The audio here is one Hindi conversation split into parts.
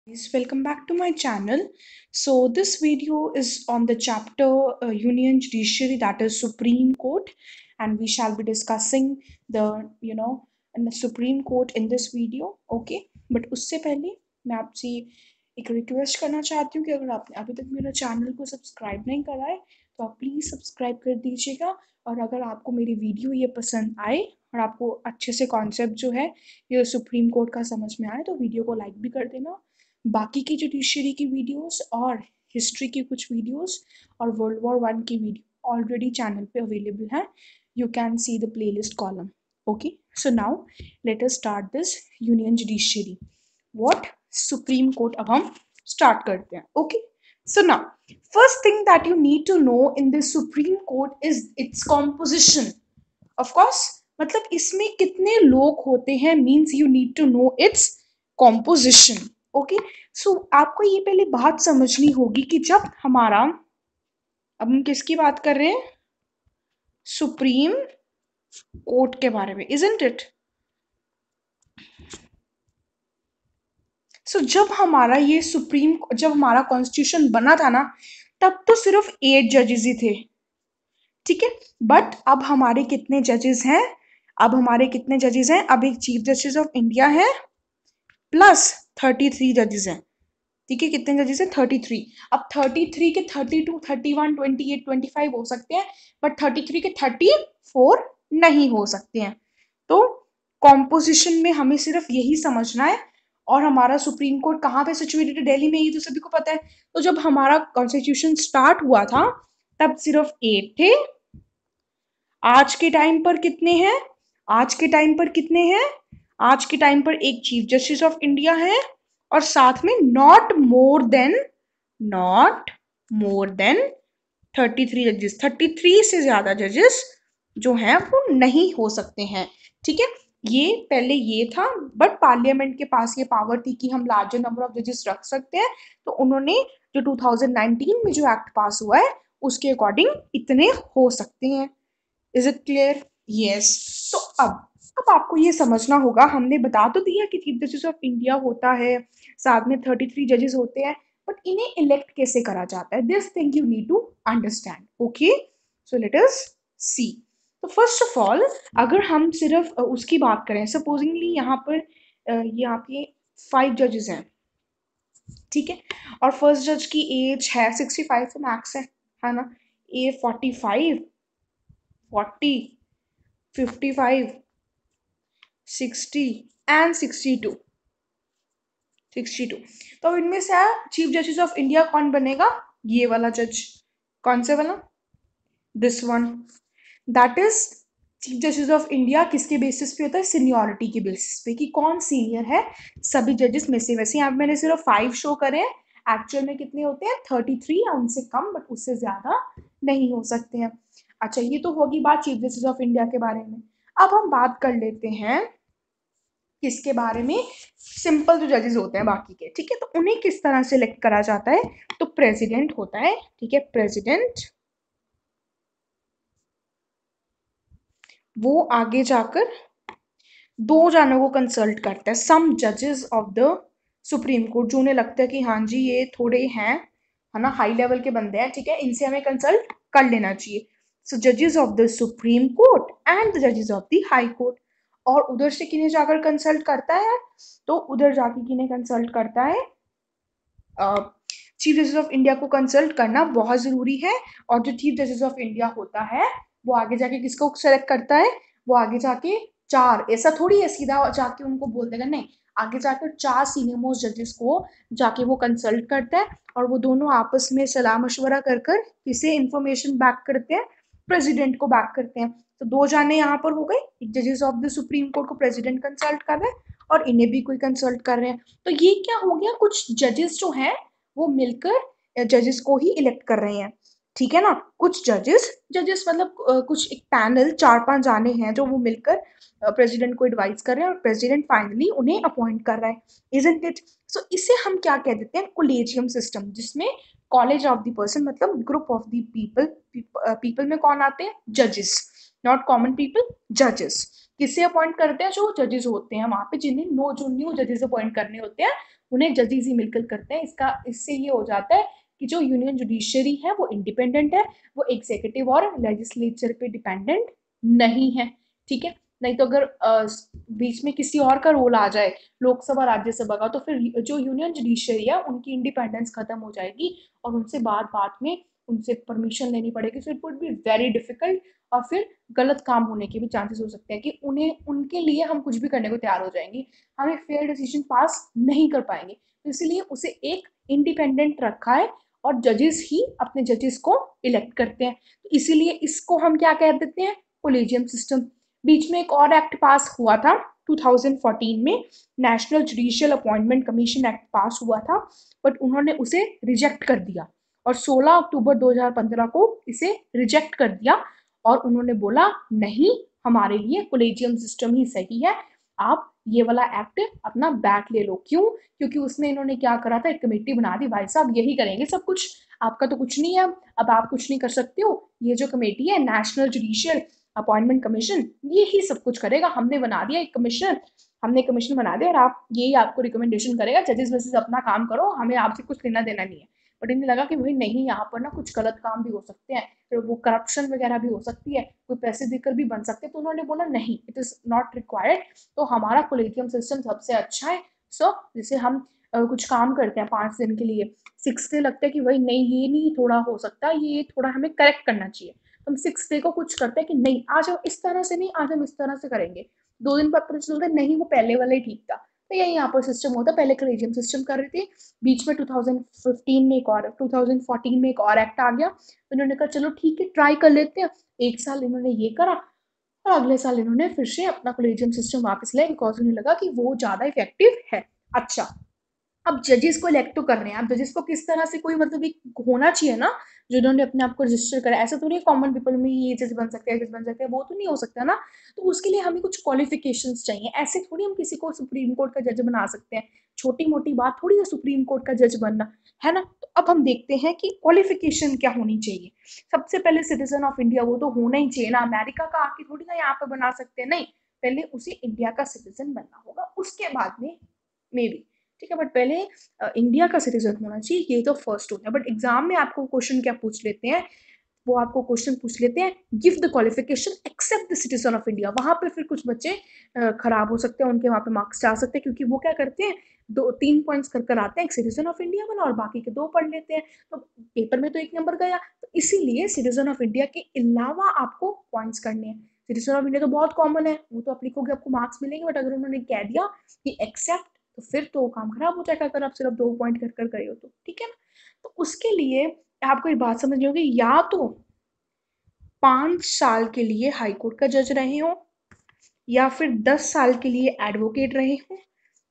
Guys, welcome back to my channel. This video is on the chapter Union Judiciary, that is Supreme Court, and we shall be discussing in the Supreme Court in this video. Okay, but उससे पहले मैं आपसे एक रिक्वेस्ट करना चाहती हूँ कि अगर आपने अभी तक मेरा चैनल को सब्सक्राइब नहीं करा है तो आप प्लीज़ सब्सक्राइब कर दीजिएगा। और अगर आपको मेरी वीडियो ये पसंद आए और आपको अच्छे से कॉन्सेप्ट जो है ये सुप्रीम कोर्ट का समझ में आए तो वीडियो को लाइक भी कर देना। बाकी की जुडिशरी की वीडियोस और हिस्ट्री की कुछ वीडियोस और वर्ल्ड वॉर 1 की वीडियो ऑलरेडी चैनल पे अवेलेबल है। You can see the playlist column. Okay, so now let us start this union judiciary what supreme court. अब हम स्टार्ट करते हैं। Okay, so now first thing that you need to know in this supreme court is its composition. Of course, मतलब इसमें कितने लोग होते हैं means you need to know its composition. Okay, so आपको ये पहले बात समझनी होगी कि जब हमारा, अब हम किसकी बात कर रहे हैं, सुप्रीम कोर्ट के बारे में, इजंट इट। सो जब हमारा कॉन्स्टिट्यूशन बना था ना, तब तो सिर्फ 8 जजेस ही थे, ठीक है। बट अब हमारे कितने जजेस हैं? अब एक चीफ जस्टिस ऑफ इंडिया है प्लस 33 जजेस हैं, ठीक है। कितने जजेस हैं? 33। अब 33 के 32, 31, 28, 25 हो सकते हैं, बट 33 के 34 नहीं हो सकते हैं। तो कॉम्पोजिशन में हमें सिर्फ यही समझना है। और हमारा सुप्रीम कोर्ट कहाँ पे सिचुएटेड है? दिल्ली में, ये तो सभी को पता है। तो जब हमारा कॉन्स्टिट्यूशन स्टार्ट हुआ था तब सिर्फ 8 थे। आज के टाइम पर कितने हैं? आज के टाइम पर एक चीफ जस्टिस ऑफ इंडिया है और साथ में नॉट मोर देन 33 जजेस। 33 से ज्यादा जजेस जो हैं वो नहीं हो सकते हैं, ठीक है। ये पहले ये था, बट पार्लियामेंट के पास ये पावर थी कि हम लार्जर नंबर ऑफ जजेस रख सकते हैं। तो उन्होंने जो 2019 में जो एक्ट पास हुआ है उसके अकॉर्डिंग इतने हो सकते हैं। Is it clear? यस। तो अब आपको ये समझना होगा, हमने बता तो दिया कि चीफ जस्टिस ऑफ इंडिया होता है, साथ में 33 जजेस होते हैं, बट इन्हें इलेक्ट कैसे करा जाता है? This thing you need to understand. Okay, so let us see. तो फर्स्ट ऑफ ऑल, अगर हम सिर्फ उसकी बात करें, सपोजिंगली यहाँ पर ये आपके 5 जजेस हैं, ठीक है। और फर्स्ट जज की एज है 65 तो मैक्स है ना। ए 45, 40, 55, 60 एंड 62। तो इनमें से चीफ जस्टिस ऑफ इंडिया कौन बनेगा? ये वाला जज। कौन से वाला? This one. That is chief justice of India किसके बेसिस पे होता है? सीनियरिटी के बेसिस पे, कि कौन सीनियर है सभी जजेस में से। वैसे यहाँ मैंने सिर्फ 5 शो करे हैं, एक्चुअल में कितने होते हैं? 33 या उनसे कम, बट उससे ज्यादा नहीं हो सकते हैं। अच्छा, ये तो होगी बात चीफ जस्टिस ऑफ इंडिया के बारे में। अब हम बात कर लेते हैं किसके बारे में? सिंपल जो जजेस होते हैं बाकी के, ठीक है। तो उन्हें किस तरह से इलेक्ट करा जाता है? तो प्रेसिडेंट होता है, ठीक है। प्रेसिडेंट वो आगे जाकर 2 जानों को कंसल्ट करता है, सम जजेस ऑफ द सुप्रीम कोर्ट, जो उन्हें लगता है कि हाँ जी ये थोड़े हैं, है ना, हाई लेवल के बंदे हैं, ठीक है, इनसे हमें कंसल्ट कर लेना चाहिए। सो जजेस of the supreme court and the जजेस ऑफ द हाई कोर्ट। और उधर से किन्हें जाकर कंसल्ट करता है? तो उधर जाके किन्हें कंसल्ट करता है? चीफ जस्टिस ऑफ इंडिया को कंसल्ट करना बहुत जरूरी है। और जो चीफ जस्टिस ऑफ इंडिया होता है वो आगे जाके किसको सेलेक्ट करता है? वो आगे जाके 4, ऐसा थोड़ी है सीधा जाके उनको बोल देगा, नहीं, आगे जाकर 4 सीनियर मोस्ट जजेस को जाके वो कंसल्ट करता है और वो दोनों आपस में सलाह मशवरा कर कर किसे इंफॉर्मेशन बैक करते हैं? प्रेसिडेंट को बैक करते हैं। तो 2 जाने यहाँ पर हो गए, एक जजेस ऑफ द सुप्रीम कोर्ट को प्रेसिडेंट कंसल्ट कर रहे हैं और इन्हें भी कोई कंसल्ट कर रहे हैं। तो ये क्या हो गया? कुछ जजेस जो हैं वो मिलकर जजेस को ही इलेक्ट कर रहे हैं, ठीक है ना। कुछ जजेस मतलब कुछ एक पैनल 4-5 जाने हैं जो वो मिलकर प्रेसिडेंट को एडवाइस कर रहे हैं और प्रेसिडेंट फाइनली उन्हें अपॉइंट कर रहा है, इजंट इट। सो इसे हम क्या कह देते हैं? कोलेजियम सिस्टम, जिसमें कॉलेज ऑफ द पर्सन मतलब ग्रुप ऑफ द पीपल में कौन आते हैं? जजेस, नॉट कॉमन पीपल, जजेस। किसे अपॉइंट करते हैं? जो जजेस होते हैं वहां पे, जिन्हें जो न्यू जजेस अपॉइंट करने होते हैं उन्हें जजेस ही मिलकर करते हैं। इससे ये हो जाता है कि जो यूनियन जुडिशरी है वो इंडिपेंडेंट है, वो एग्जीक्यूटिव और लेजिस्लेचर पे डिपेंडेंट नहीं है। ठीक है, नहीं तो अगर बीच में किसी और का रोल आ जाए, लोकसभा राज्यसभा का, तो फिर जो यूनियन जुडिशरी है उनकी इंडिपेंडेंस खत्म हो जाएगी और उनसे बात बात में उनसे परमिशन लेनी पड़ेगी। So it would be very difficult, और फिर गलत काम होने के भी चांसेस हो सकते हैं कि उन्हें उनके लिए हम कुछ भी करने को तैयार हो जाएंगे, हम एक फेयर डिसीजन पास नहीं कर पाएंगे। तो इसलिए उसे एक इंडिपेंडेंट रखा है और जजेस ही अपने जजेस को इलेक्ट करते हैं। तो इसीलिए इसको हम क्या कह देते हैं, कोलेजियम सिस्टम। बीच में एक और एक्ट पास हुआ था 2014 में, national judicial appointment commission act पास हुआ था, बट उन्होंने उसे रिजेक्ट कर दिया और 16 अक्टूबर 2015 को इसे रिजेक्ट कर दिया और उन्होंने बोला नहीं, हमारे लिए कोलेजियम सिस्टम ही सही है, आप ये वाला एक्ट अपना बैक ले लो। क्यों? क्योंकि उसमें इन्होंने क्या करा था, एक कमेटी बना दी, भाई साहब यही करेंगे सब कुछ, आपका तो कुछ नहीं है, अब आप कुछ नहीं कर सकते हो, ये जो कमेटी है नेशनल जुडिशियल अपॉइंटमेंट कमीशन, ये ही सब कुछ करेगा, हमने बना दिया एक कमीशन, हमने कमीशन बना दिया और आप यही आपको रिकमेंडेशन करेगा, जजेस वजेस अपना काम करो, हमें आपसे कुछ लेना देना नहीं है। बट इन्हें लगा कि भाई नहीं, यहाँ पर ना कुछ गलत काम भी हो सकते हैं, फिर वो करप्शन वगैरह भी हो सकती है, कोई पैसे देकर भी बन सकते हैं, तो उन्होंने बोला नहीं, इट इज नॉट रिक्वायर्ड, तो हमारा कोलेजियम सिस्टम सबसे अच्छा है। सो जैसे हम कुछ काम करते हैं 5 दिन के लिए, 6 डे लगता है कि भाई नहीं ये नहीं थोड़ा हो सकता, ये थोड़ा हमें करेक्ट करना चाहिए, तो हम 6 डे को कुछ करते हैं कि नहीं आज हम इस तरह से नहीं, आज हम इस तरह से करेंगे। 2 दिन बाद पता चलता है नहीं वो पहले वाला ही ठीक था। तो यही यहाँ पर सिस्टम होता है, पहले कोलेजियम सिस्टम कर रहे थे, बीच में 2015 में एक और 2014 में एक और एक्ट आ गया, तो इन्होंने कहा चलो ठीक है ट्राई कर लेते हैं। 1 साल इन्होंने ये करा और अगले साल इन्होंने फिर से अपना कोलेजियम सिस्टम वापस लिया, बिकॉज उन्हें लगा कि वो ज्यादा इफेक्टिव है। अच्छा, अब जजेस को इलेक्ट तो कर रहे हैं, अब जजेस को किस तरह से कोई मतलब एक होना चाहिए ना, जिन्होंने अपने आप को रजिस्टर करा, ऐसा तो नहीं कॉमन पीपल में ये जज बन सकते हैं, जज बन सकते हैं, वो तो नहीं हो सकता ना। तो उसके लिए हमें कुछ क्वालिफिकेशंस चाहिए, ऐसे थोड़ी हम किसी को सुप्रीम कोर्ट का जज बना सकते हैं, छोटी मोटी बात थोड़ी है सुप्रीम कोर्ट का जज बनना, है ना। तो अब हम देखते हैं कि क्वालिफिकेशन क्या होनी चाहिए। सबसे पहले सिटीजन ऑफ इंडिया, वो तो होना ही चाहिए ना, अमेरिका का आके थोड़ी ना यहाँ पे बना सकते हैं, नहीं, पहले उसे इंडिया का सिटीजन बनना होगा, उसके बाद में मे बी, ठीक है, बट पहले इंडिया का सिटीजन होना चाहिए, ये तो फर्स्ट होता है। बट एग्जाम में आपको क्वेश्चन क्या पूछ लेते हैं, वो आपको क्वेश्चन पूछ लेते हैं give the qualification except the citizen of India. वहां पे फिर कुछ बच्चे खराब हो सकते हैं, उनके वहां पे मार्क्स जा सकते हैं, क्योंकि वो क्या करते हैं 2-3 पॉइंट्स कर कर आते हैं, एक सिटीजन ऑफ इंडिया वाला और बाकी के 2 पढ़ लेते हैं, तो पेपर में तो 1 नंबर गया। तो इसीलिए सिटीजन ऑफ इंडिया के अलावा आपको पॉइंट्स करने हैं। सिटीजन ऑफ इंडिया तो बहुत कॉमन है, वो तो आप लिखोगे आपको मार्क्स मिलेंगे, बट अगर उन्होंने कह दिया कि एक्सेप्ट, तो फिर तो काम खराब हो जाएगा अगर आप सिर्फ 2 पॉइंट कर कर गए हो तो, ठीक है ना। तो उसके लिए आपको ये बात समझनी होगी, या तो 5 साल के लिए हाई कोर्ट का जज रहे हो, या फिर 10 साल के लिए एडवोकेट रहे हो,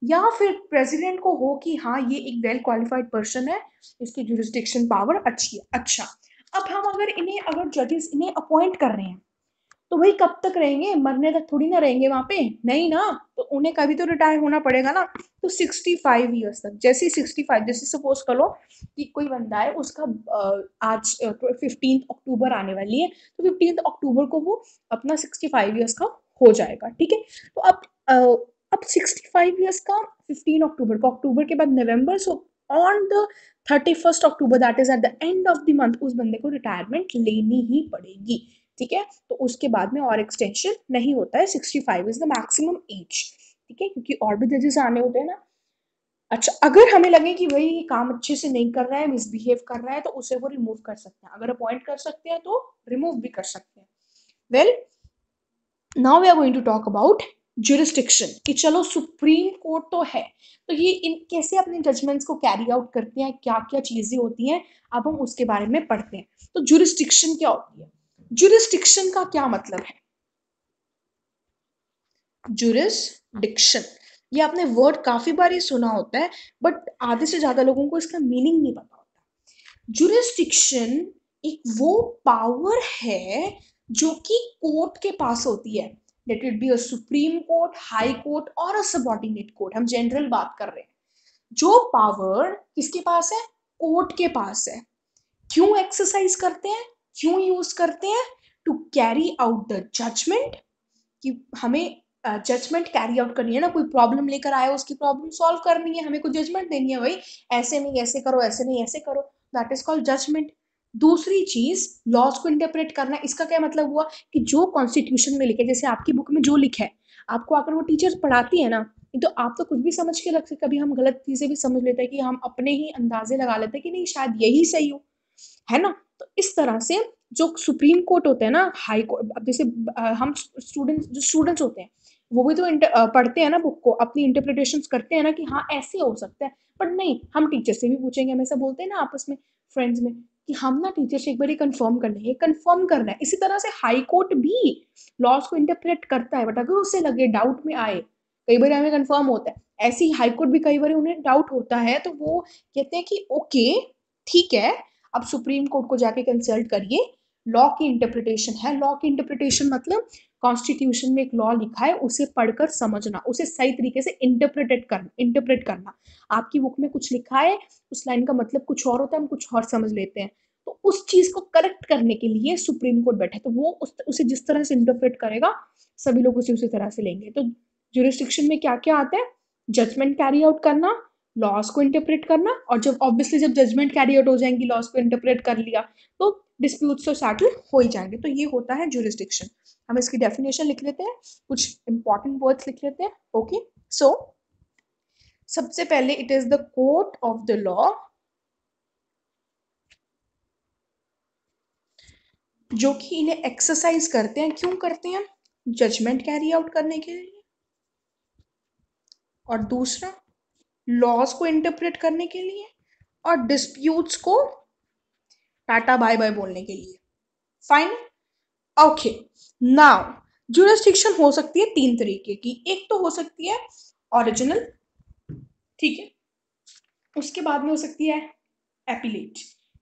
या फिर प्रेसिडेंट को हो कि हाँ ये एक वेल क्वालिफाइड पर्सन है, इसकी जुरिस्डिक्शन पावर अच्छी है। अच्छा, अब हम अगर जजेस इन्हें अपॉइंट कर रहे हैं, तो भाई कब तक रहेंगे, मरने तक थोड़ी ना रहेंगे वहां पे, नहीं ना, तो उन्हें कभी तो रिटायर होना पड़ेगा ना। तो 65 ईयर्स तक, जैसे 65, जैसे सपोज करो कि कोई बंदा है उसका आज 15 अक्टूबर आने वाली है, तो 15 अक्टूबर को वो अपना 65 ईयर्स का हो जाएगा, ठीक है। तो अब 65 ईयर्स का 15 अक्टूबर को, अक्टूबर के बाद November, so on the 31 October, that is at the end of the month, उस बंदे को रिटायरमेंट लेनी ही पड़ेगी, ठीक है। तो उसके बाद में और एक्सटेंशन नहीं होता है, 65 इज द मैक्सिमम एज, ठीक है, क्योंकि और भी जजेस आने होते हैं ना। अच्छा, अगर हमें लगे कि भाई ये काम अच्छे से नहीं कर रहा है, मिसबिहेव कर रहा है, तो उसे वो रिमूव कर सकते हैं, अगर अपॉइंट कर सकते हैं तो रिमूव भी कर सकते हैं। Well, now we are going to talk about jurisdiction, कि चलो सुप्रीम कोर्ट तो है, तो ये इन कैसे अपने जजमेंट्स को कैरी आउट करते हैं, क्या क्या चीजें होती हैं, अब हम उसके बारे में पढ़ते हैं। तो जुरिस्डिक्शन क्या होती है, जुरिस्डिक्शन का क्या मतलब है, जुरिस्डिक्शन, ये आपने वर्ड काफी बार ही सुना होता है, बट आधे से ज्यादा लोगों को इसका मीनिंग नहीं पता होता। जुरिस्डिक्शन एक वो पावर है जो कि कोर्ट के पास होती है, let it be a supreme court, high court और अ सबऑर्डिनेट कोर्ट, हम जनरल बात कर रहे हैं। जो पावर किसके पास है, कोर्ट के पास है। क्यों एक्सरसाइज करते हैं, क्यों यूज करते हैं, to carry out the judgment, कि हमें जजमेंट कैरी आउट करनी है ना, कोई प्रॉब्लम लेकर आया उसकी प्रॉब्लम सॉल्व करनी है, हमें कुछ जजमेंट देनी है भाई, ऐसे नहीं ऐसे करो, ऐसे नहीं ऐसे करो, दैट इज कॉल्ड जजमेंट। दूसरी चीज लॉज को इंटरप्रेट करना, इसका क्या मतलब हुआ कि जो कॉन्स्टिट्यूशन में लिखे, जैसे आपकी बुक में जो लिखा है, आपको अगर वो टीचर पढ़ाती है ना, नहीं तो आप तो कुछ भी समझ के रख सकते, कभी हम गलत चीजें भी समझ लेते हैं कि हम अपने ही अंदाजे लगा लेते हैं कि नहीं शायद यही सही हो, है ना। तो इस तरह से जो सुप्रीम कोर्ट होते हैं ना, हाई कोर्ट, अब जैसे हम स्टूडेंट्स, जो स्टूडेंट्स होते हैं वो भी तो पढ़ते हैं ना बुक को, अपनी इंटरप्रिटेशंस करते हैं ना कि हाँ ऐसे हो सकता है, बट नहीं, हम टीचर से भी पूछेंगे, हमेशा बोलते हैं ना आपस में, फ्रेंड्स में, कि हम ना टीचर से एक बार कंफर्म कर लेंगे, कंफर्म करना है। इसी तरह से हाई कोर्ट भी लॉज को इंटरप्रेट करता है, बट अगर उससे लगे डाउट में आए, कई बार हमें कंफर्म होता है, ऐसे ही हाई कोर्ट भी कई बार उन्हें डाउट होता है, तो वो कहते हैं कि ओके ठीक है, अब सुप्रीम कोर्ट को जाके कंसल्ट करिए, लॉ की इंटरप्रिटेशन है, लॉ की इंटरप्रिटेशन मतलब कॉन्स्टिट्यूशन में एक लॉ लिखा है उसे पढ़कर समझना, उसे सही तरीके से इंटरप्रेट करना। आपकी बुक में कुछ लिखा है, उस लाइन का मतलब कुछ और होता है, हम कुछ और समझ लेते हैं, तो उस चीज को करेक्ट करने के लिए सुप्रीम कोर्ट बैठा है, तो वो उसे जिस तरह से इंटरप्रेट करेगा सभी लोग उसे उसी तरह से लेंगे। तो ज्यूरिस्डिक्शन में क्या क्या आता है, जजमेंट कैरी आउट करना, लॉज को इंटरप्रेट करना, और जब ऑब्वियसली जब जजमेंट कैरी आउट हो जाएंगी, लॉज को इंटरप्रेट कर लिया, तो डिस्प्यूट्स तो सेटल हो ही जाएंगे। तो ये होता है ज्यूरिस्डिक्शन। हम इसकी डेफिनेशन लिख लेते हैं, कुछ इंपॉर्टेंट वर्ड्स लिख लेते हैं। ओके, सो सबसे पहले it is the court of the law, जो कि इन्हें एक्सरसाइज करते हैं, क्यों करते हैं, जजमेंट कैरी आउट करने के लिए, और दूसरा लॉज को इंटरप्रेट करने के लिए, और डिस्प्यूट्स को टाटा बाय बाय बोलने के लिए। Fine, okay. नाउ जुरिस्डिक्शन हो सकती है तीन तरीके की, एक तो हो सकती है ओरिजिनल, ठीक है, उसके बाद में हो सकती है एपिलेट,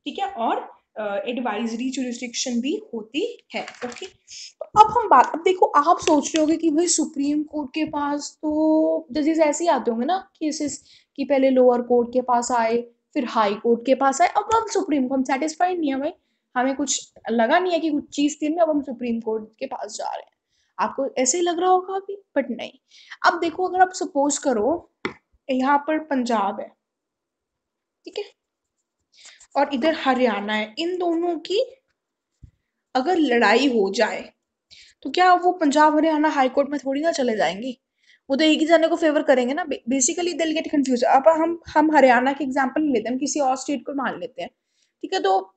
ठीक है, और एडवाइजरी जुरिस्डिक्शन भी होती है। ओके, तो अब हम बात, अब देखो आप सोच रहे होगे कि भाई सुप्रीम कोर्ट के पास तो जजेस ऐसे ही आते होंगे ना केसेस, कि पहले लोअर कोर्ट के पास आए, फिर हाई कोर्ट के पास आए, अब हम सुप्रीम को हम सेटिस्फाइड नहीं है भाई, हमें कुछ लगा नहीं है कि कुछ चीज थी, अब हम सुप्रीम कोर्ट के पास जा रहे हैं। आपको ऐसे ही लग रहा होगा अभी, बट नहीं। अब देखो, अगर आप सपोज करो यहाँ पर पंजाब है, ठीक है, और इधर हरियाणा है, इन दोनों की अगर लड़ाई हो जाए, तो क्या वो पंजाब हरियाणा हाई कोर्ट में थोड़ी ना चले जाएंगे, वो तो एक ही जने को फेवर करेंगे ना, बेसिकली दिल गेट कंफ्यूज। अब हम हरियाणा के एग्जांपल नहीं लेते, हम किसी और स्टेट को मान लेते हैं, ठीक है, तो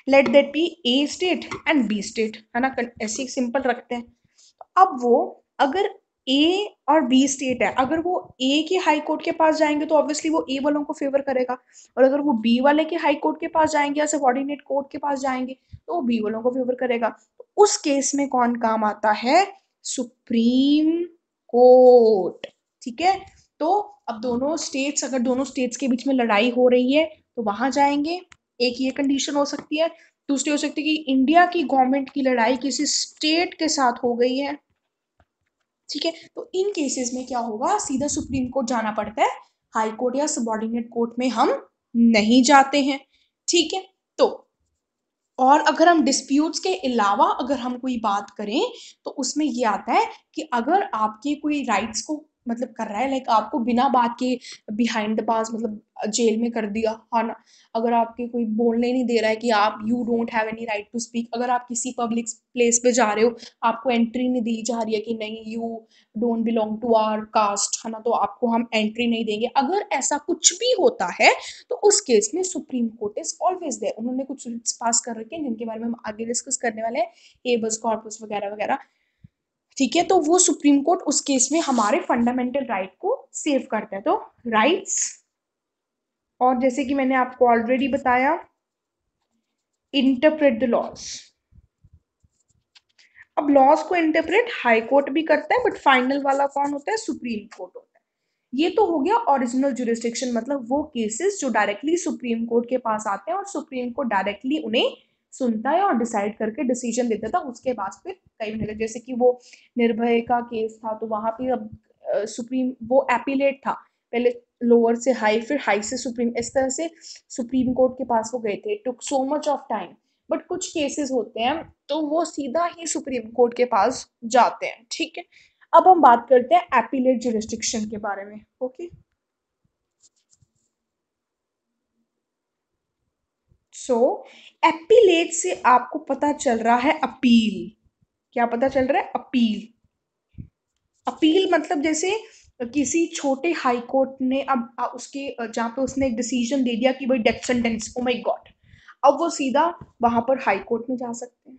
let that be A state and B state, है ना, ऐसे सिंपल रखते हैं। अब वो अगर ए और बी स्टेट है, अगर वो ए के हाई कोर्ट के पास जाएंगे तो ऑब्वियसली वो ए वालों को फेवर करेगा, और अगर वो बी वाले के हाई कोर्ट के पास जाएंगे या सबऑर्डिनेट कोर्ट के पास जाएंगे तो वो बी वालों को फेवर करेगा। तो उस केस में कौन काम आता है, सुप्रीम कोर्ट, ठीक है। तो अब दोनों स्टेट्स, अगर दोनों स्टेट्स के बीच में लड़ाई हो रही है तो वहां जाएंगे, एक ये कंडीशन हो सकती है। दूसरी हो सकती है कि इंडिया की गवर्नमेंट की लड़ाई किसी स्टेट के साथ हो गई है, ठीक है, तो इन केसेस में क्या होगा, सीधा सुप्रीम कोर्ट जाना पड़ता है, हाई कोर्ट या सबऑर्डिनेट कोर्ट में हम नहीं जाते हैं, ठीक है। तो और अगर हम डिस्प्यूट्स के अलावा अगर हम कोई बात करें तो उसमें ये आता है कि अगर आपके कोई राइट्स को मतलब कर रहा है, लाइक आपको बिना बात के बिहाइंड द बार्स मतलब जेल में कर दिया, हाँ ना, अगर आपके कोई बोलने नहीं दे रहा है कि आप you don't have any right to speak, अगर आप किसी पब्लिक प्लेस पे जा रहे हो, आपको एंट्री नहीं दी जा रही है कि नहीं you don't belong to our caste, है ना, तो आपको हम एंट्री नहीं देंगे, अगर ऐसा कुछ भी होता है तो उस केस में supreme court is always there. उन्होंने कुछ रूल्स पास कर रखे हैं जिनके बारे में हम आगे डिस्कस करने वाले हैं, हेबस कॉर्पस वगैरह वगैरह, ठीक है। तो वो सुप्रीम कोर्ट उस केस में हमारे फंडामेंटल राइट को सेव करता है। तो राइट्स, और जैसे कि मैंने आपको ऑलरेडी बताया, इंटरप्रेट द लॉज। अब लॉज को इंटरप्रेट हाई कोर्ट भी करता है, बट फाइनल वाला कौन होता है, सुप्रीम कोर्ट होता है। ये तो हो गया ओरिजिनल जुरिस्डिक्शन, मतलब वो केसेस जो डायरेक्टली सुप्रीम कोर्ट के पास आते हैं और सुप्रीम कोर्ट डायरेक्टली उन्हें सुनता है और डिसाइड करके डिसीजन देता था, उसके बाद फिर कई मिनट, जैसे कि वो निर्भय का केस था, तो वहां पे अब सुप्रीम वो एपीलेट था, पहले लोअर से हाई फिर हाई से सुप्रीम, इस तरह से सुप्रीम कोर्ट के पास वो गए थे, took so much of time, but कुछ केसेस होते हैं तो वो सीधा ही सुप्रीम कोर्ट के पास जाते हैं, ठीक है। अब हम बात करते हैं एपीलेट जुरिस्डिक्शन के बारे में। ओके, सो एपीलेट से आपको पता चल रहा है अपील। क्या पता चल रहा है? अपील। अपील मतलब जैसे किसी छोटे हाई कोर्ट ने अब उसके जहाँ पे उसने एक डिसीजन दे दिया कि भाई death sentence, oh my God, अब वो सीधा वहां पर हाई कोर्ट में जा सकते हैं।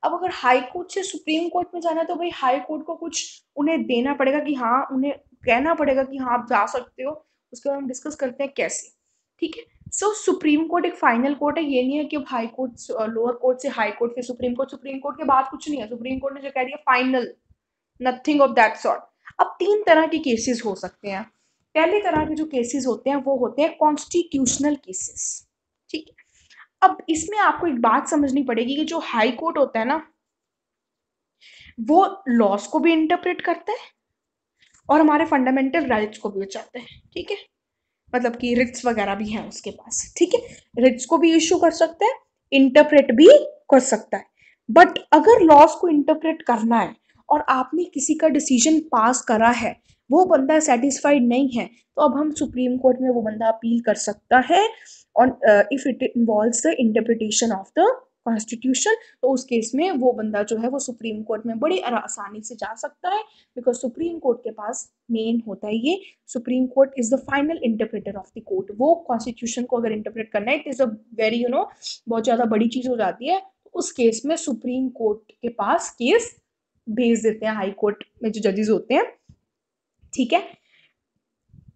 अब अगर हाई कोर्ट से सुप्रीम कोर्ट में जाना है तो भाई हाई कोर्ट को कुछ उन्हें देना पड़ेगा कि हाँ, उन्हें कहना पड़ेगा कि हाँ आप जा सकते हो। उसके बाद हम डिस्कस करते हैं कैसे, ठीक है। सो सुप्रीम कोर्ट एक फाइनल कोर्ट है, ये नहीं है कि अब हाई कोर्ट लोअर कोर्ट से हाई कोर्ट फिर सुप्रीम कोर्ट के बाद कुछ नहीं है। सुप्रीम कोर्ट ने जो कह दिया final, nothing of that sort. अब तीन तरह के केसेस हो सकते हैं। पहले तरह के जो केसेस होते हैं वो होते हैं कॉन्स्टिट्यूशनल केसेस, ठीक है। अब इसमें आपको एक बात समझनी पड़ेगी कि जो हाई कोर्ट होता है ना, वो लॉस को भी इंटरप्रेट करता है और हमारे फंडामेंटल राइट्स को भी बचाता है, ठीक है। मतलब कि रिट्स वगैरह भी हैं उसके पास, ठीक है। रिट्स को भी इशू कर सकता है, इंटरप्रेट भी कर सकता है। बट अगर लॉस को इंटरप्रेट करना है और आपने किसी का डिसीजन पास करा है, वो बंदा सेटिस्फाइड नहीं है, तो अब हम सुप्रीम कोर्ट में वो बंदा अपील कर सकता है on if it involves the interpretation of the constitution. तो उस केस में वो बंदा जो है वो सुप्रीम कोर्ट में बड़ी आसानी से जा सकता है, बिकॉज सुप्रीम कोर्ट के पास मेन होता है ये, supreme court is the final interpreter of the court. वो कॉन्स्टिट्यूशन को अगर इंटरप्रेट करना है, इट इज अ वेरी बहुत ज्यादा बड़ी चीज हो जाती है, तो उस केस में सुप्रीम कोर्ट के पास केस भेज देते हैं हाई कोर्ट में जो जजेस होते हैं, ठीक है।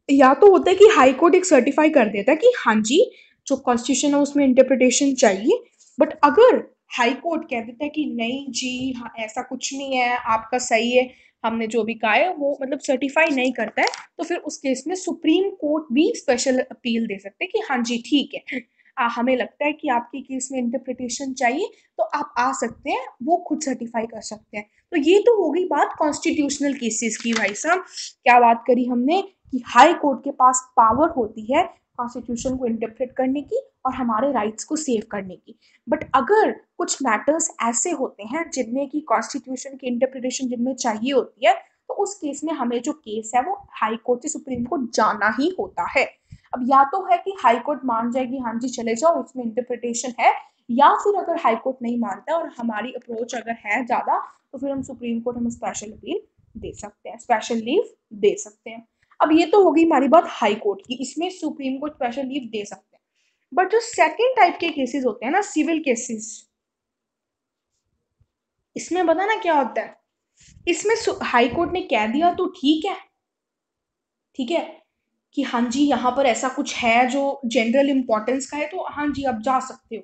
या तो होता है कि हाई कोर्ट एक सर्टिफाई कर देता है कि हाँ जी, जो कॉन्स्टिट्यूशन है उसमें इंटरप्रिटेशन चाहिए। बट अगर हाई कोर्ट कह देता है कि नहीं जी, हाँ ऐसा कुछ नहीं है, आपका सही है, हमने जो भी कहा है वो मतलब सर्टिफाई नहीं करता है, तो फिर उस केस में सुप्रीम कोर्ट भी स्पेशल अपील दे सकते हैं कि हाँ जी ठीक है, हमें लगता है कि आपके केस में इंटरप्रिटेशन चाहिए, तो आप आ सकते हैं, वो खुद सर्टिफाई कर सकते हैं। तो ये तो हो गई बात कॉन्स्टिट्यूशनल केसेस की। भाई साहब, क्या बात करी हमने कि हाई कोर्ट के पास पावर होती है कॉन्स्टिट्यूशन को इंटरप्रेट करने की और हमारे राइट्स को सेव करने की। बट अगर कुछ मैटर्स ऐसे होते हैं जिनमें कि कॉन्स्टिट्यूशन की इंटरप्रिटेशन जिनमें चाहिए होती है, तो उस केस में हमें जो केस है वो हाई कोर्ट से सुप्रीम कोर्ट जाना ही होता है। अब या तो है कि हाई कोर्ट मान जाएगी हाँ जी चले जाओ, इसमें इंटरप्रिटेशन है, या फिर अगर हाई कोर्ट नहीं मानता और हमारी अप्रोच अगर है ज्यादा, तो फिर हम सुप्रीम कोर्ट हम स्पेशल अपील दे सकते हैं, स्पेशल लीव दे सकते हैं। अब ये तो हो गई हमारी बात हाई कोर्ट की, इसमें सुप्रीम कोर्ट स्पेशल लीव दे सकते हैं। बट जो सेकंड टाइप के केसेस होते हैं ना, सिविल केसेस, इसमें पता ना क्या होता है, इसमें हाई कोर्ट ने कह दिया तो ठीक है, ठीक है, कि हाँ जी यहाँ पर ऐसा कुछ है जो जनरल इंपॉर्टेंस का है, तो हाँ जी आप जा सकते हो।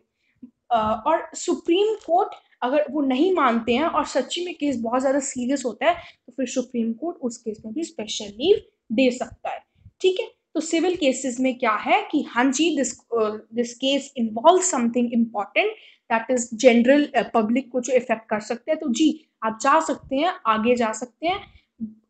और सुप्रीम कोर्ट अगर वो नहीं मानते हैं और सच्ची में केस बहुत ज्यादा सीरियस होता है, तो फिर सुप्रीम कोर्ट उस केस में भी स्पेशल लीव दे सकता है, ठीक है। तो सिविल केसेस में क्या है कि हाँ जी, this case involve something important that is general public को जो इफेक्ट कर सकते हैं, तो जी आप जा सकते हैं, आगे जा सकते हैं।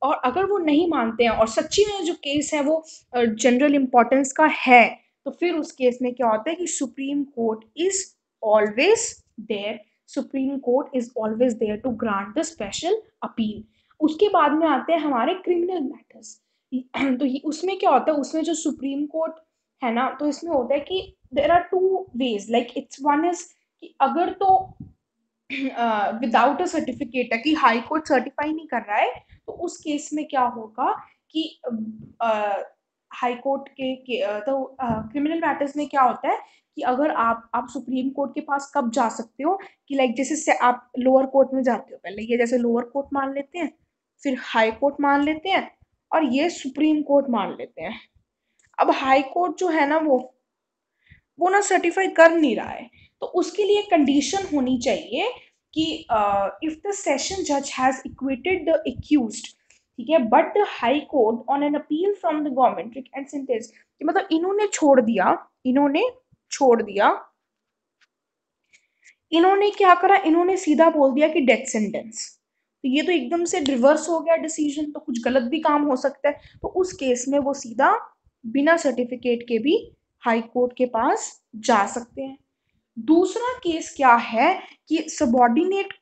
और अगर वो नहीं मानते हैं और सच्ची में जो केस है वो जनरल इंपॉर्टेंस का है, तो फिर उस केस में क्या होता है कि supreme court is always there, supreme court is always there to grant the special appeal. उसके बाद में आते हैं हमारे क्रिमिनल मैटर्स। तो उसमें क्या होता है, उसमें जो सुप्रीम कोर्ट है ना, तो इसमें होता है कि there are two ways, like its one is कि अगर तो विदाउट अ सर्टिफिकेट है कि हाई कोर्ट सर्टिफाई नहीं कर रहा है, तो उस केस में क्या होगा कि हाई कोर्ट तो क्रिमिनल मैटर्स में क्या होता है कि अगर आप सुप्रीम कोर्ट के पास कब जा सकते हो, कि लाइक जैसे से आप लोअर कोर्ट में जाते हो, पहले ये जैसे लोअर कोर्ट मान लेते हैं, फिर हाई कोर्ट मान लेते हैं, और ये सुप्रीम कोर्ट मान लेते हैं। अब हाई कोर्ट जो है ना वो ना सर्टिफाई कर नहीं रहा है, तो उसके लिए कंडीशन होनी चाहिए कि इफ द सेशन जज हैज इक्वेटेड द एक्यूज्ड, ठीक है, but the high court on an appeal from the government and sentence, कि मतलब इन्होंने छोड़ दिया, इन्होंने छोड़ दिया, इन्होंने क्या करा, इन्होंने सीधा बोल दिया कि डेथ सेंटेंस, तो ये तो एकदम से रिवर्स हो गया डिसीजन, तो कुछ गलत भी काम हो सकता है। तो उस केस में वो सीधा बिना सर्टिफिकेट के भी हाई कोर्ट के पास जा सकते हैं। दूसरा केस क्या है कि सबॉर्डिनेट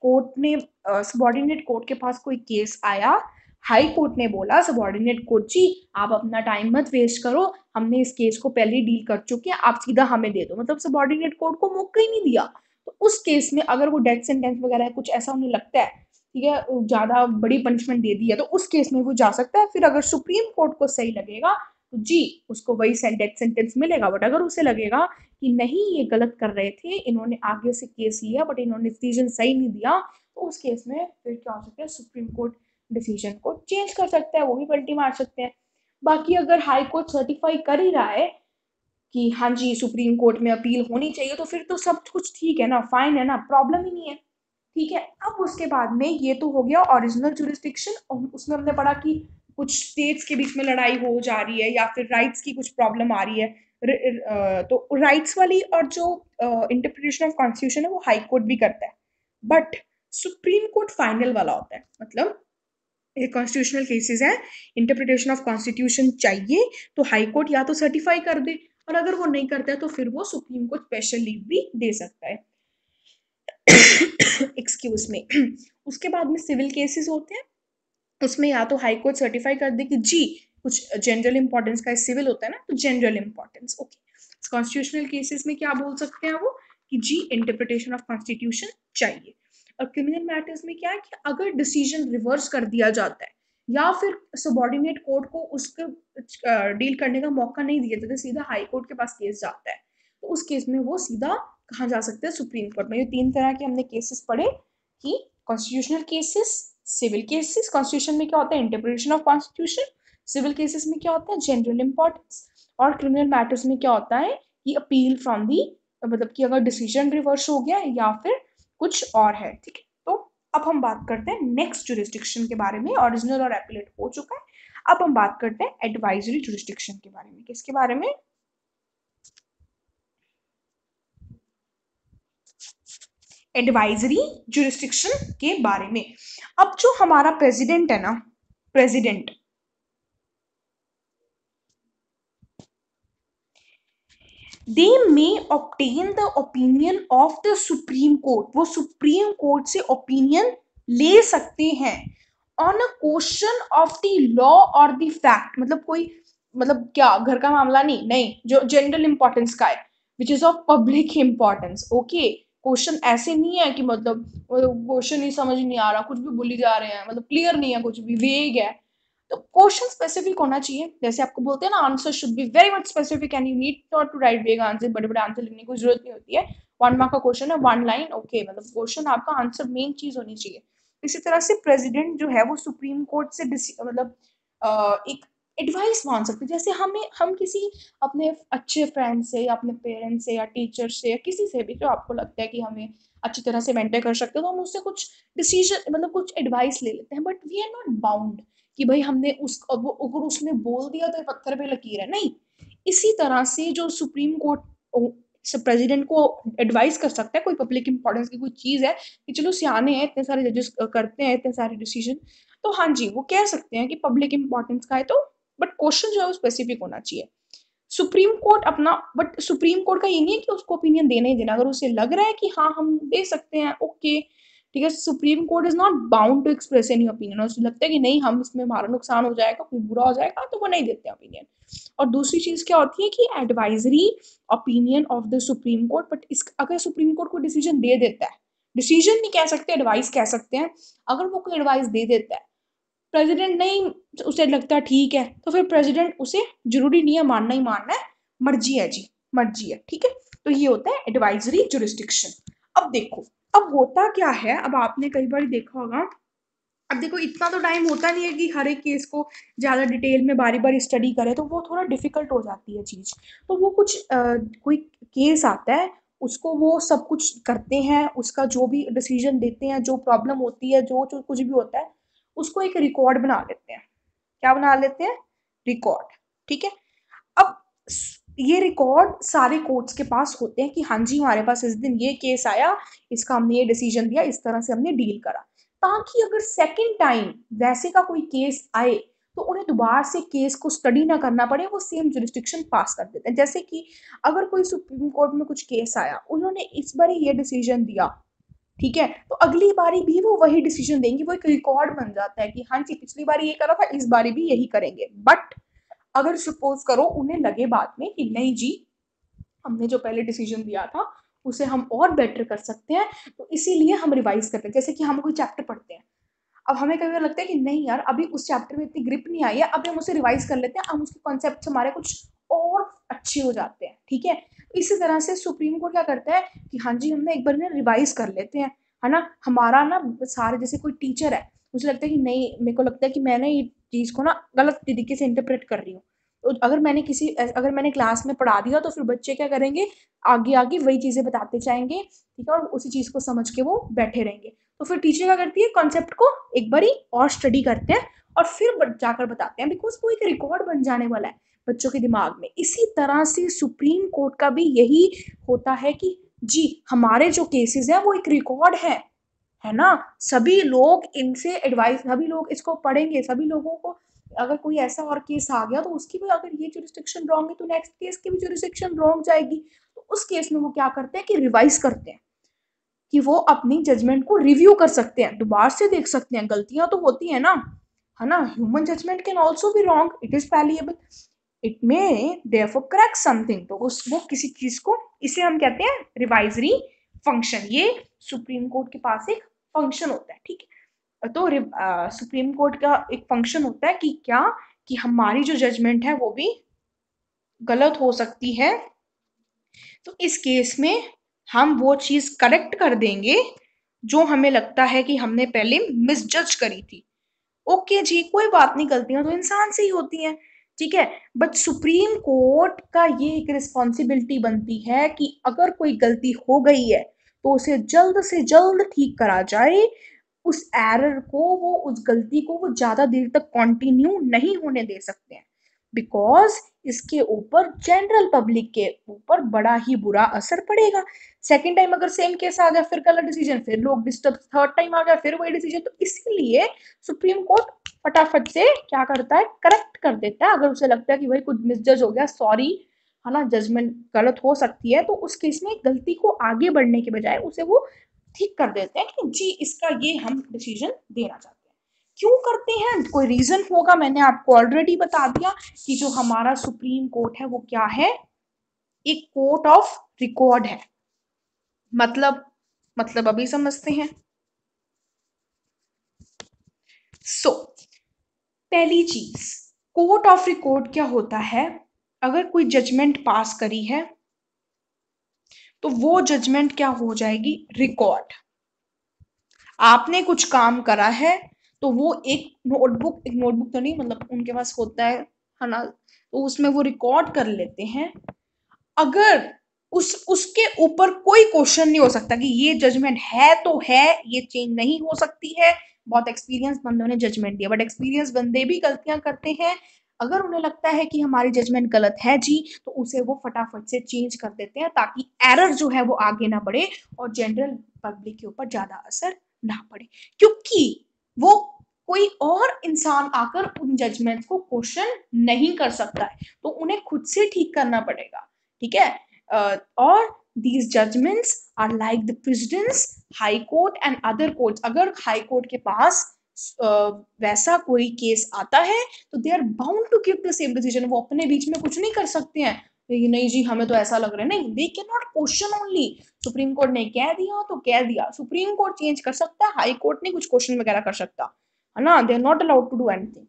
कोर्ट के पास कोई केस आया, हाई कोर्ट ने बोला सबॉर्डिनेट कोर्ट जी आप अपना टाइम मत वेस्ट करो, हमने इस केस को पहले ही डील कर चुके हैं, आप सीधा हमें दे दो, मतलब सबॉर्डिनेट कोर्ट को मौका ही नहीं दिया। तो उस केस में अगर वो डेथ सेंटेंस वगैरह कुछ ऐसा उन्हें लगता है, ठीक है, ज्यादा बड़ी पनिशमेंट दे दी है, तो उस केस में वो जा सकता है। फिर अगर सुप्रीम कोर्ट को सही लगेगा तो जी उसको वही डेथ सेंटेंस मिलेगा। बट अगर उसे लगेगा कि नहीं ये गलत कर रहे थे, इन्होंने आगे से केस लिया बट इन्होंने डिसीजन सही नहीं दिया, तो उस केस में फिर क्या हो सकता है, सुप्रीम कोर्ट डिसीजन को चेंज कर सकता है, वो भी पलटी मार सकते हैं। बाकी अगर हाई कोर्ट सर्टिफाई कर ही रहा है कि हाँ जी सुप्रीम कोर्ट में अपील होनी चाहिए, तो फिर तो सब कुछ ठीक है ना, फाइन है ना, प्रॉब्लम ही नहीं है। ठीक है, अब उसके बाद में ये तो हो गया ओरिजिनल जुरिस्डिक्शन, और उसमें हमने पढ़ा कि कुछ स्टेट्स के बीच में लड़ाई हो जा रही है या फिर राइट्स की कुछ प्रॉब्लम आ रही है। तो राइट्स वाली और जो इंटरप्रिटेशन ऑफ कॉन्स्टिट्यूशन है वो हाई कोर्ट भी करता है, बट सुप्रीम कोर्ट फाइनल वाला होता है। मतलब ये कॉन्स्टिट्यूशनल केसेस है, इंटरप्रिटेशन ऑफ कॉन्स्टिट्यूशन चाहिए तो हाई कोर्ट या तो सर्टिफाई कर दे, और अगर वो नहीं करता है तो फिर वो सुप्रीम कोर्ट स्पेशल लीव भी दे सकता है। Excuse me. उसके बाद में सिविल केसेस होते हैं, उसमें या तो हाई कोर्ट सर्टिफाई कर दे कि जी कुछ जनरल इंपॉर्टेंस का सिविल होता है ना, तो general importance okay. Constitutional cases में क्या बोल सकते हैं वो कि जी इंटरप्रिटेशन ऑफ कॉन्स्टिट्यूशन चाहिए। और क्रिमिनल मैटर्स में क्या है कि अगर डिसीजन रिवर्स कर दिया जाता है या फिर सबॉर्डिनेट कोर्ट को उसके डील करने का मौका नहीं दिया जाता, सीधा हाई कोर्ट के पास केस जाता है, तो उस केस में वो सीधा कहाँ जा सकते हैं, सुप्रीम कोर्ट में। ये तीन तरह के हमने केसेस पढ़े कि constitutional cases, civil cases, constitution में क्या होता है interpretation of constitution, civil cases में क्या होता है जनरल इंपॉर्टेंस, और क्रिमिनल मैटर्स में क्या होता है कि अपील फ्रॉम दी, मतलब कि अगर डिसीजन रिवर्स हो गया या फिर कुछ और है। ठीक है, तो अब हम बात करते हैं नेक्स्ट जुरिस्डिक्शन के बारे में। ओरिजिनल और एपिलेट हो चुका है, अब हम बात करते हैं एडवाइजरी जुरिस्डिक्शन के बारे में। किसके बारे में, एडवाइजरी जुरिस्डिक्शन के बारे में। अब जो हमारा प्रेसिडेंट है ना, president, they may obtain the opinion of the supreme court, वो सुप्रीम कोर्ट से ओपिनियन ले सकते हैं on a question of the law और द फैक्ट, मतलब कोई, मतलब क्या घर का मामला नहीं, नहीं जो जनरल इंपॉर्टेंस का है, which is of public importance. Okay, question ऐसे नहीं है कि मतलब क्वेश्चन ही समझ नहीं आ रहा, कुछ भी बोली जा रहे हैं, मतलब क्लियर नहीं है, कुछ भी वेग है, तो क्वेश्चन स्पेसिफिक होना चाहिए। जैसे आपको बोलते हैं ना answer should be very much specific and you need not to write vague answer, बड़े बड़े आंसर लिखने की जरूरत नहीं होती है। 1 मार्क का क्वेश्चन है, 1 लाइन, ओके, मतलब क्वेश्चन आपका आंसर मेन चीज होनी चाहिए। इसी तरह से प्रेसिडेंट जो है वो सुप्रीम कोर्ट से मतलब एक एडवाइस मांग सकते हैं। जैसे हम किसी अपने अच्छे फ्रेंड से या अपने पेरेंट्स से या टीचर से या किसी से भी जो आपको लगता है कि हमें अच्छी तरह से मेंटर कर सकते हो, तो हम उससे कुछ डिसीजन मतलब कुछ एडवाइस ले लेते हैं, but we are not bound कि भाई हमने अगर उसने बोल दिया तो पत्थर पे लकीर है, नहीं। इसी तरह से जो सुप्रीम कोर्ट प्रेसिडेंट को एडवाइस कर सकता है, कोई पब्लिक इंपॉर्टेंस की कोई चीज है कि चलो सियाने हैं, इतने सारे जजेस करते हैं इतने सारे डिसीजन, तो हाँ जी वो कह सकते हैं कि पब्लिक इंपॉर्टेंस का है, तो बट क्वेश्चन जो है वो स्पेसिफिक होना चाहिए। सुप्रीम कोर्ट अपना, बट सुप्रीम कोर्ट का ये नहीं है कि उसको ओपिनियन देना ही देना, अगर उसे लग रहा है कि हाँ हम दे सकते हैं ओके, ठीक है, supreme court is not bound to express any opinion, उसे लगता है कि नहीं हम इसमें हमारा नुकसान हो जाएगा, कोई बुरा हो जाएगा, तो वो नहीं देते ओपिनियन। और दूसरी चीज क्या होती है कि advisory opinion of the supreme court, but इस अगर सुप्रीम कोर्ट को डिसीजन दे देता है, डिसीजन नहीं कह सकते एडवाइस कह सकते हैं, अगर वो कोई एडवाइस दे देता है, प्रेसिडेंट नहीं उसे लगता ठीक है, तो फिर प्रेसिडेंट उसे जरूरी नहीं है मानना ही मानना है, मर्जी है जी, मर्जी है, ठीक है। तो ये होता है एडवाइजरी जुरिस्डिक्शन। अब देखो, अब होता क्या है, अब आपने कई बार देखा होगा, अब देखो इतना तो टाइम होता नहीं है कि हर एक केस को ज्यादा डिटेल में बारी बारी स्टडी करे, तो वो थोड़ा डिफिकल्ट हो जाती है चीज। तो वो कुछ कोई केस आता है, उसको वो सब कुछ करते हैं, उसका जो भी डिसीजन देते हैं, जो प्रॉब्लम होती है, जो कुछ भी होता है, उसको एक रिकॉर्ड बना लेते हैं। क्या बना लेते हैं, रिकॉर्ड, ठीक है। अब ये रिकॉर्ड सारे कोर्ट्स के पास होते हैं कि हाँ जी हमारे पास इस दिन ये केस आया, इसका हमने ये डिसीजन दिया, इस तरह से हमने डील करा, ताकि अगर सेकंड टाइम वैसे का कोई केस आए तो उन्हें दोबारा से केस को स्टडी ना करना पड़े, वो सेम जुरिस्डिक्शन पास कर देते हैं। जैसे कि अगर कोई सुप्रीम कोर्ट में कुछ केस आया, उन्होंने इस बार ये डिसीजन दिया, ठीक है, तो अगली बारी भी वो वही डिसीजन देंगे, वो एक रिकॉर्ड बन जाता है कि हाँ जी पिछली बारी ये करा था, इस बारी भी यही करेंगे। बट अगर सपोज करो उन्हें लगे बाद में कि नहीं जी, हमने जो पहले डिसीजन दिया था उसे हम और बेटर कर सकते हैं, तो इसीलिए हम रिवाइज करते हैं। जैसे कि हम कोई चैप्टर पढ़ते हैं, अब हमें कभी लगता है कि नहीं यार अभी उस चैप्टर में इतनी ग्रिप नहीं आई है, अभी हम उसे रिवाइज कर लेते हैं, हम उसके कॉन्सेप्ट हमारे कुछ और अच्छे हो जाते हैं, ठीक है। इसी तरह से सुप्रीम कोर्ट क्या करता है कि हाँ जी हमने एक बार ना रिवाइज कर लेते हैं, है ना। हमारा ना सारे, जैसे कोई टीचर है, मुझे लगता है कि नहीं, मेरे को लगता है कि मैंने ये चीज़ को ना गलत तरीके से इंटरप्रेट कर रही हूँ, तो अगर मैंने क्लास में पढ़ा दिया तो फिर बच्चे क्या करेंगे, आगे आगे वही चीज़ें बताते जाएंगे, ठीक है, और उसी चीज़ को समझ के वो बैठे रहेंगे। तो फिर टीचर क्या करती है, कॉन्सेप्ट को एक बारी और स्टडी करते हैं और फिर जाकर बताते हैं, बिकॉज वो एक रिकॉर्ड बन जाने वाला है बच्चों के दिमाग में। इसी तरह से सुप्रीम कोर्ट का भी यही होता है कि जी हमारे जो केसेस हैं वो एक रिकॉर्ड है ना। सभी लोग इनसे एडवाइस, सभी लोग इसको पढ़ेंगे, सभी लोगों को अगर कोई ऐसा और केस आ गया तो उसकी भी अगर ये जुरिस्डिक्शन रॉन्ग है तो नेक्स्ट केस की भी जुरिस्डिक्शन रॉन्ग जाएगी। तो उस केस में वो क्या करते हैं कि रिवाइज करते हैं, कि वो अपनी जजमेंट को रिव्यू कर सकते हैं, दोबारा से देख सकते हैं, गलतियां तो होती है ना, है ना। Human judgement can also be wrong, it is fallible, it may therefore correct something. तो उस वो किसी चीज को, इसे हम कहते हैं रिवाइजरी फंक्शन। ये सुप्रीम कोर्ट के पास एक फंक्शन होता है, ठीक है। तो सुप्रीम कोर्ट का एक फंक्शन होता है कि क्या, कि हमारी जो जजमेंट है वो भी गलत हो सकती है, तो इस केस में हम वो चीज करेक्ट कर देंगे जो हमें लगता है कि हमने पहले मिसजज करी थी। ओके जी, कोई बात नहीं, गलतियां तो इंसान से ही होती हैं, ठीक है। बट सुप्रीम कोर्ट का ये एक रिस्पॉन्सिबिलिटी बनती है कि अगर कोई गलती हो गई है तो उसे जल्द से जल्द ठीक करा जाए, उस एरर को, वो उस गलती को वो ज्यादा देर तक कंटिन्यू नहीं होने दे सकते हैं, बिकॉज इसके ऊपर जनरल पब्लिक के ऊपर बड़ा ही बुरा असर पड़ेगा। सेकेंड टाइम अगर सेम केस आ गया, फिर गलत डिसीजन, फिर लोग डिस्टर्ब, थर्ड टाइम आ गया फिर वही डिसीजन, तो इसीलिए सुप्रीम कोर्ट फटाफट से क्या करता है, करेक्ट कर देता है। अगर उसे लगता है कि भाई कुछ मिसजज हो गया, सॉरी, है ना, जजमेंट गलत हो सकती है, तो उस केस में गलती को आगे बढ़ने के बजाय उसे वो ठीक कर देते हैं कि जी इसका ये हम डिसीजन देना चाहते हैं। क्यों करते हैं, कोई रीजन होगा, मैंने आपको ऑलरेडी बता दिया कि जो हमारा सुप्रीम कोर्ट है वो क्या है, एक कोर्ट ऑफ रिकॉर्ड है। मतलब अभी समझते हैं। सो पहली चीज, कोर्ट ऑफ रिकॉर्ड क्या होता है, अगर कोई जजमेंट पास करी है तो वो जजमेंट क्या हो जाएगी, रिकॉर्ड। आपने कुछ काम करा है तो वो एक नोटबुक तो नहीं, मतलब उनके पास होता है ना, तो उसमें वो रिकॉर्ड कर लेते हैं। अगर उसके ऊपर कोई क्वेश्चन नहीं हो सकता कि ये जजमेंट है तो है, ये चेंज नहीं हो सकती है। बहुत एक्सपीरियंस बंदों ने जजमेंट दिया, बट एक्सपीरियंस बंदे भी गलतियां करते हैं। अगर उन्हें लगता है कि हमारी जजमेंट गलत है जी, तो उसे वो फटाफट से चेंज कर देते हैं ताकि एरर जो है वो आगे ना बढ़े और जनरल पब्लिक के ऊपर ज्यादा असर ना पड़े, क्योंकि वो कोई और इंसान आकर उन जजमेंट्स को क्वेश्चन नहीं कर सकता है, तो उन्हें खुद से ठीक करना पड़ेगा, ठीक है। और these judgments are like the presidents, high court and other courts। अगर हाई कोर्ट के पास वैसा कोई केस आता है तो they are bound to give the same decision. वो अपने बीच में कुछ नहीं कर सकते हैं, नहीं जी हमें तो ऐसा लग रहा है, नहीं, they can not question only. Supreme court ने कह दिया तो कह दिया, सुप्रीम कोर्ट चेंज कर सकता है, हाई कोर्ट नहीं कुछ क्वेश्चन वगैरह कर सकता, है ना। They are not allowed to do anything.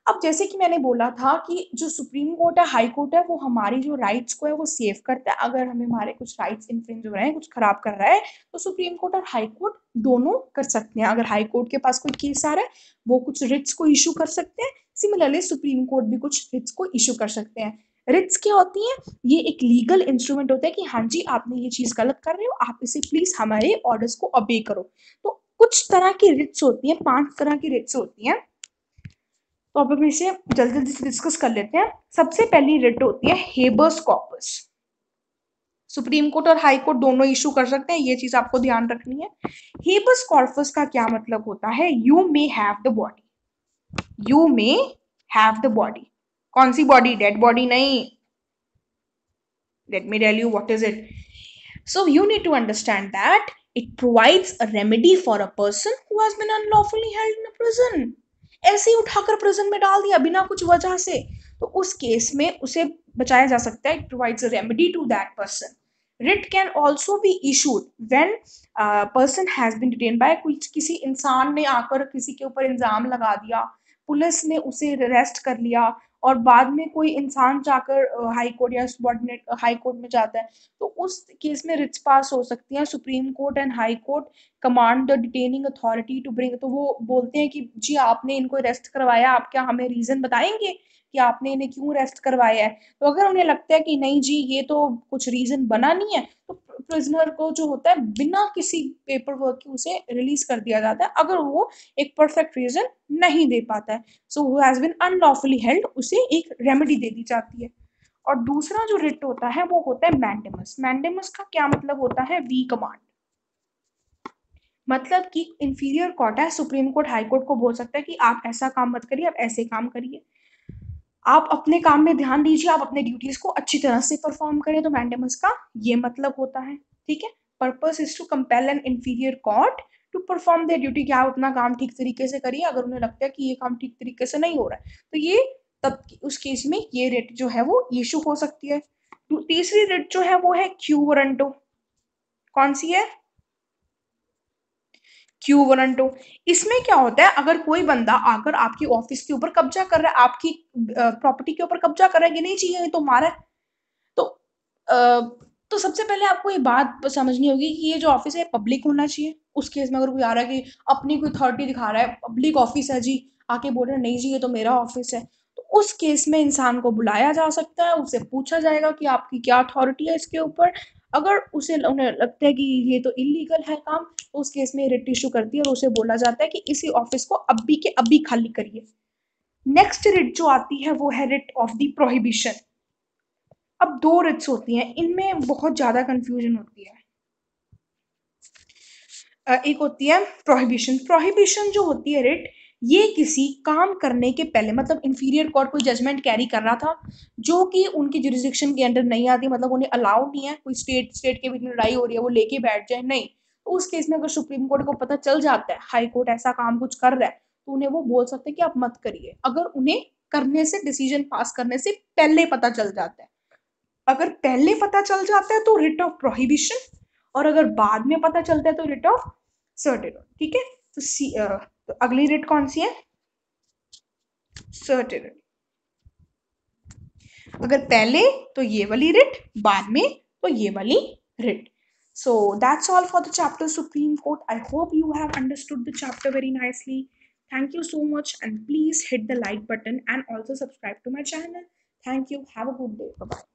अब जैसे कि मैंने बोला था कि जो सुप्रीम कोर्ट है, हाई कोर्ट है, वो हमारी जो राइट्स को है वो सेव करता है। अगर हमें हमारे कुछ राइट्स इन्फ्रिंज हो रहे हैं, कुछ खराब कर रहा है, तो सुप्रीम कोर्ट और हाई कोर्ट दोनों कर सकते हैं। अगर हाई कोर्ट के पास कोई केस आ रहा है, वो कुछ रिट्स को इशू कर सकते हैं, सिमिलरली सुप्रीम कोर्ट भी कुछ रिट्स को इशू कर सकते हैं। रिट्स क्या होती हैं, ये एक लीगल इंस्ट्रूमेंट होता है कि हाँ जी आपने ये चीज गलत कर रहे हो, आप इसे प्लीज हमारे ऑर्डर्स को ओबे करो। तो कुछ तरह की रिट्स होती हैं, 5 तरह की रिट्स होती हैं, तो अब हम इसे जल्दी जल्दी से डिस्कस कर लेते हैं। सबसे पहली रिट होती है हेबर्स कॉर्पस। सुप्रीम कोर्ट और हाई कोर्ट दोनों इशू कर सकते हैं, ये चीज आपको ध्यान रखनी है। हेबर्स कॉर्पस का क्या मतलब होता है, you may have the body, you may have the body. कौन सी बॉडी? डेड बॉडी नहीं। Let me tell you what is it. So you need to understand that it provides a remedy for a person who has been unlawfully held in a prison. ऐसे ही उठाकर प्रिजन में डाल दिया बिना कुछ वजह से, तो उस केस में उसे बचाया जा सकता है. It provides a remedy to that person. Writ can also be issued when person has been detain by, किसी इंसान ने आकर किसी के ऊपर इल्जाम लगा दिया, पुलिस ने उसे अरेस्ट कर लिया और बाद में कोई इंसान जाकर हाई कोर्ट या सबॉर्डिनेट हाई कोर्ट में जाता है, तो उस केस में रिट्स पास हो सकती हैं. Supreme court and high court command the detaining authority to bring, तो वो बोलते हैं कि जी आपने इनको अरेस्ट करवाया, आप क्या हमें रीजन बताएंगे कि आपने इन्हें क्यों अरेस्ट करवाया है. तो अगर उन्हें लगता है कि नहीं जी ये तो कुछ रीजन बना नहीं है, तो प्रिजनर को जो होता है बिना किसी पेपर वर्क के उसे रिलीज कर दिया जाता है, अगर वो एक परफेक्ट रीजन नहीं दे पाता है. So who has been unlawfully held, उसे एक रेमेडी दे दी जाती है. और दूसरा जो रिट होता है वो होता है मैंडेमस. मैंडेमस का क्या मतलब होता है? We command. मतलब कि इंफीरियर कोर्ट है, सुप्रीम कोर्ट हाई कोर्ट को बोल सकता है कि आप ऐसा काम मत करिए, आप ऐसे काम करिए, आप अपने काम में ध्यान दीजिए, आप अपने ड्यूटीज को अच्छी तरह से परफॉर्म करें. तो मैंडेमस का ये मतलब होता है. ठीक है. Purpose is to compel an inferior court to perform their duty, कि आप अपना काम ठीक तरीके से करिए. अगर उन्हें लगता है कि ये काम ठीक तरीके से नहीं हो रहा है, तो ये तब उस केस में ये रिट जो है वो इशू हो सकती है. तीसरी रिट जो है वो है क्यू वारंटो. कौन सी है? Quo warranto. इसमें क्या होता है, अगर कोई बंदा आकर आपकी ऑफिस के ऊपर कब्जा कर रहा है, आपकी प्रॉपर्टी के ऊपर कब्जा कर रहा है कि नहीं चाहिए ये तो मारा है, तो अ, तो सबसे पहले आपको ये बात समझनी होगी कि ये जो ऑफिस है पब्लिक होना चाहिए. उस केस में अगर कोई आ रहा है कि अपनी कोई अथॉरिटी दिखा रहा है, पब्लिक ऑफिस है जी, आके बोल रहा है नहीं जी ये तो मेरा ऑफिस है, तो उस केस में इंसान को बुलाया जा सकता है, उससे पूछा जाएगा कि आपकी क्या अथॉरिटी है इसके ऊपर. अगर उसे उन्हें लगता है कि ये तो इलीगल है काम, तो उस केस में रिट इशू करती है और उसे बोला जाता है कि इसी ऑफिस को अभी के अभी खाली करिए. नेक्स्ट रिट जो आती है वो है रिट ऑफ द प्रोहिबिशन. अब दो रिट्स होती हैं, इनमें बहुत ज्यादा कंफ्यूजन होती है. एक होती है प्रोहिबिशन. प्रोहिबिशन जो होती है रिट, ये किसी काम करने के पहले, मतलब इंफीरियर कोर्ट कोई जजमेंट कैरी कर रहा था जो कि उनकी जुरिस्डिक्शन के अंडर नहीं आती, मतलब उन्हें अलाउ नहीं है, कोई स्टेट के बीच में लड़ाई हो रही है वो लेके बैठ जाए, नहीं. तो उस केस में अगर सुप्रीम कोर्ट को पता चल जाता है हाई कोर्ट ऐसा काम कुछ कर रहा है, तो उन्हें वो बोल सकते हैं कि आप मत करिए, अगर उन्हें करने से, डिसीजन पास करने से पहले पता चल जाता है. अगर पहले पता चल जाता है तो रिट ऑफ प्रोहिबिशन, और अगर बाद में पता चलता है तो रिट ऑफ सर्टेन. ठीक है. तो तो अगली रिट कौन सी है? सर्टेन. अगर पहले तो ये वाली रिट, बाद में तो ये वाली writ. So that's all for the chapter Supreme Court. I hope you have understood the chapter very nicely. Thank you so much, and please hit the like button and also subscribe to my channel. Thank you. Have a good day. Bye bye.